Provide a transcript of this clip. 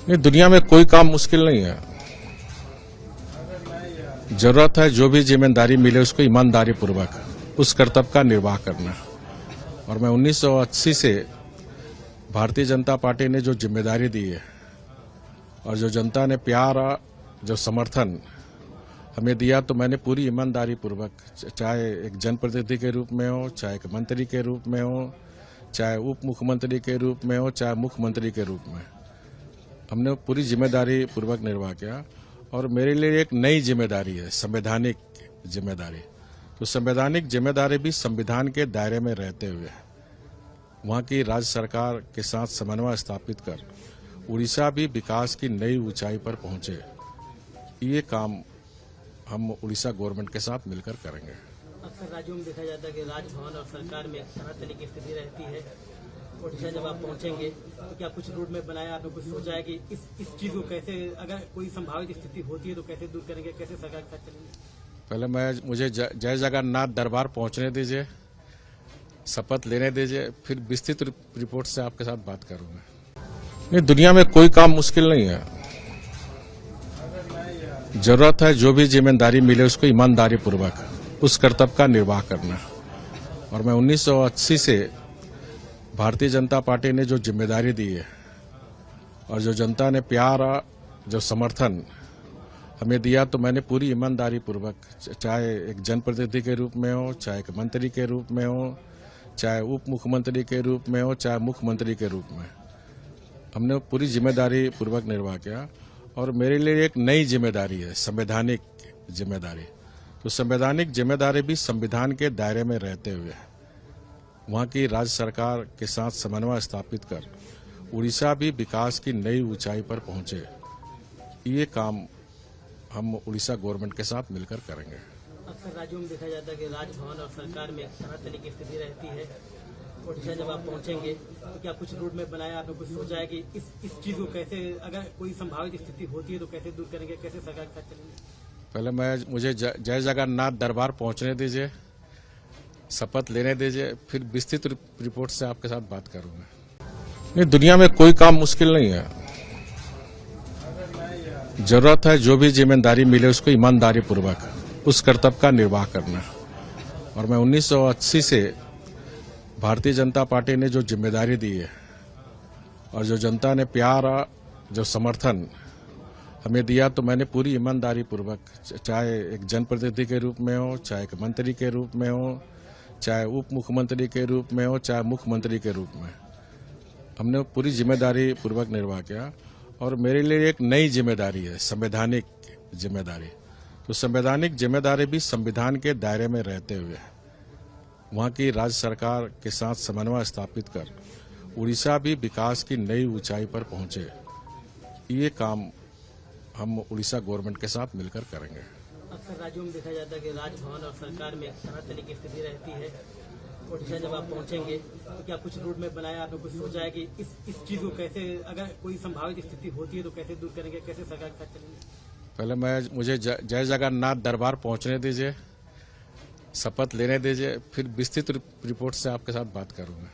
नहीं, दुनिया में कोई काम मुश्किल नहीं है। जरूरत है जो भी जिम्मेदारी मिले उसको ईमानदारी पूर्वक उस कर्तव्य का निर्वाह करना। और मैं 1980 से भारतीय जनता पार्टी ने जो जिम्मेदारी दी है और जो जनता ने प्यार जो समर्थन हमें दिया, तो मैंने पूरी ईमानदारी पूर्वक, चाहे एक जनप्रतिनिधि के रूप में हो, चाहे एक मंत्री के रूप में हो, चाहे उप मुख्यमंत्री के रूप में हो, चाहे मुख्यमंत्री के रूप में, हमने पूरी जिम्मेदारी पूर्वक निर्वाह किया। और मेरे लिए एक नई जिम्मेदारी है, संवैधानिक जिम्मेदारी। तो संवैधानिक जिम्मेदारी भी संविधान के दायरे में रहते हुए वहाँ की राज्य सरकार के साथ समन्वय स्थापित कर उड़ीसा भी विकास की नई ऊंचाई पर पहुंचे। ये काम हम उड़ीसा गवर्नमेंट के साथ मिलकर करेंगे। अक्सर राज्यों में देखा जाता है कि राजभवन और सरकार में तनातनी की स्थिति रहती है। ओडिशा जब आप पहुंचेंगे तो क्या कुछ रूट में बनाया, आपने कुछ सोचा है कि इस चीज को कैसे, अगर कोई संभावित स्थिति होती है तो कैसे दूर करेंगे, कैसे सरकार के साथ चलेंगे? पहले मुझे जय जगन्नाथ दरबार पहुंचने दीजिए, शपथ लेने दीजिए, फिर विस्तृत रिपोर्ट से आपके साथ बात करूंगा। नहीं, दुनिया में कोई काम मुश्किल नहीं है। जरूरत है जो भी जिम्मेदारी मिले उसको ईमानदारी पूर्वक उस कर्तव्य का निर्वाह करना। और मैं 1980 से भारतीय जनता पार्टी ने जो जिम्मेदारी दी है और जो जनता ने प्यार जो समर्थन हमें दिया, तो मैंने पूरी ईमानदारी पूर्वक, चाहे एक जनप्रतिनिधि के रूप में हो, चाहे एक मंत्री के रूप में हो, चाहे उप मुख्यमंत्री के रूप में हो, चाहे मुख्यमंत्री के रूप में, हमने पूरी जिम्मेदारी पूर्वक निर्वाह किया। और मेरे लिए एक नई जिम्मेदारी है, संवैधानिक जिम्मेदारी। तो संवैधानिक जिम्मेदारी भी संविधान के दायरे में रहते हुए वहाँ की राज्य सरकार के साथ समन्वय स्थापित कर उड़ीसा भी विकास की नई ऊंचाई पर पहुंचे। ये काम हम उड़ीसा गवर्नमेंट के साथ मिलकर करेंगे। अक्सर राज्यों में देखा जाता है कि राजभवन और सरकार में तनातनी की स्थिति रहती है। ओडिशा जब आप पहुंचेंगे तो क्या कुछ रूट में बनाया, आपने कुछ सोचा है कि इस चीज को कैसे, अगर कोई संभावित स्थिति होती है तो कैसे दूर करेंगे, कैसे सरकार के साथ चलेंगे? पहले मुझे जय जगन्नाथ दरबार पहुंचने दीजिए, शपथ लेने दीजिए, फिर विस्तृत रिपोर्ट से आपके साथ बात करूंगा। नहीं, दुनिया में कोई काम मुश्किल नहीं है। जरूरत है जो भी जिम्मेदारी मिले उसको ईमानदारी पूर्वक उस कर्तव्य का निर्वाह करना। और मैं 1980 से भारतीय जनता पार्टी ने जो जिम्मेदारी दी है और जो जनता ने प्यार जो समर्थन हमें दिया, तो मैंने पूरी ईमानदारी पूर्वक, चाहे एक जनप्रतिनिधि के रूप में हो, चाहे एक मंत्री के रूप में हो, चाहे उप मुख्यमंत्री के रूप में हो, चाहे मुख्यमंत्री के रूप में, हमने पूरी जिम्मेदारी पूर्वक निर्वाह किया। और मेरे लिए एक नई जिम्मेदारी है, संवैधानिक जिम्मेदारी। तो संवैधानिक जिम्मेदारी भी संविधान के दायरे में रहते हुए वहाँ की राज्य सरकार के साथ समन्वय स्थापित कर उड़ीसा भी विकास की नई ऊंचाई पर पहुंचे। ये काम हम उड़ीसा गवर्नमेंट के साथ मिलकर करेंगे। अक्सर राज्यों में देखा जाता है कि राजभवन और सरकार में तनातनी की स्थिति रहती है। ओडिशा जब आप पहुंचेंगे तो क्या कुछ रूट में बनाया, आपने कुछ सोचा है कि इस चीज को कैसे, अगर कोई संभावित स्थिति होती है तो कैसे दूर करेंगे, कैसे सरकार के साथ चलेंगे? पहले मुझे जय जगन्नाथ दरबार पहुंचने दीजिए, शपथ लेने दीजिए, फिर विस्तृत रिपोर्ट से आपके साथ बात करूंगा।